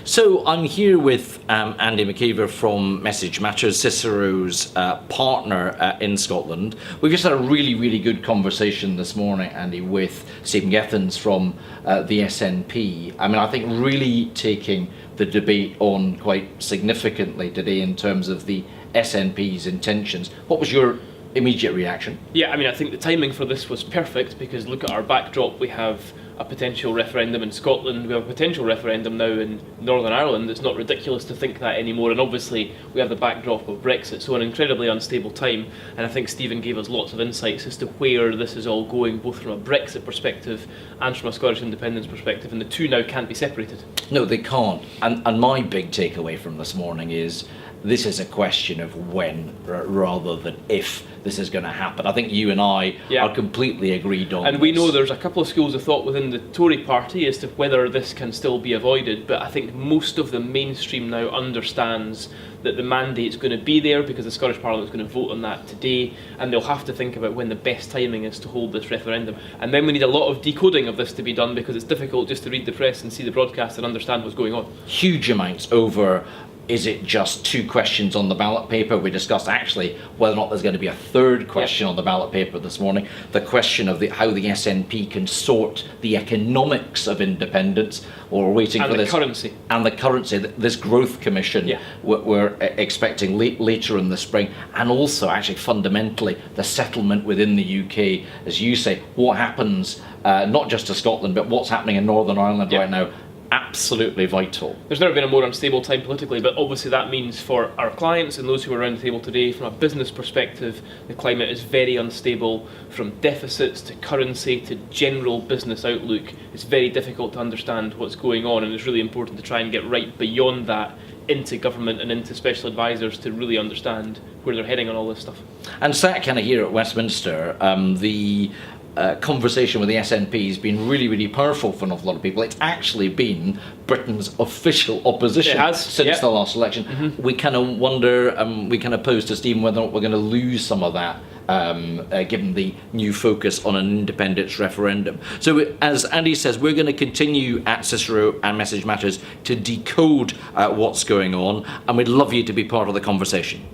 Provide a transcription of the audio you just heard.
So I'm here with Andy Maciver from Message Matters, Cicero's partner in Scotland. We've just had a really good conversation this morning, Andy, with Stephen Gethin from the SNP. I mean, I think really taking the debate on quite significantly today in terms of the SNP's intentions. What was your immediate reaction? Yeah, I mean, I think the timing for this was perfect because look at our backdrop. We have a potential referendum in Scotland, we have a potential referendum now in Northern Ireland. It's not ridiculous to think that anymore, and obviously we have the backdrop of Brexit, so an incredibly unstable time. And I think Stephen gave us lots of insights as to where this is all going, both from a Brexit perspective and from a Scottish independence perspective, and the two now can't be separated. No, they can't. And my big takeaway from this morning is this is a question of when rather than if this is going to happen. I think you and I are completely agreed on and this. we know there's a couple of schools of thought within the Tory party as to whether this can still be avoided, but I think most of the mainstream now understands that the mandate's going to be there because the Scottish Parliament is going to vote on that today, and they'll have to think about when the best timing is to hold this referendum. And then we need a lot of decoding of this to be done, because it's difficult just to read the press and see the broadcast and understand what's going on. Huge amounts over. Is it just two questions on the ballot paper? We discussed actually whether or not there's going to be a third question on the ballot paper this morning. The question of how the SNP can sort the economics of independence, or we're waiting for this. Currency. And the currency. This growth commission we're expecting later in the spring. And also actually fundamentally the settlement within the UK. As you say, what happens not just to Scotland, but what's happening in Northern Ireland right now. Absolutely vital. There's never been a more unstable time politically, but obviously that means for our clients and those who are around the table today, from a business perspective, the climate is very unstable. From deficits to currency to general business outlook, it's very difficult to understand what's going on, and it's really important to try and get right beyond that into government and into special advisors to really understand where they're heading on all this stuff. And sat kind of here at Westminster, the conversation with the SNP has been really powerful for an awful lot of people. It's actually been Britain's official opposition since the last election. We kind of wonder, we kind of pose to Stephen whether or not we're going to lose some of that given the new focus on an independence referendum. So as Andy says, we're going to continue at Cicero and Message Matters to decode what's going on, and we'd love you to be part of the conversation.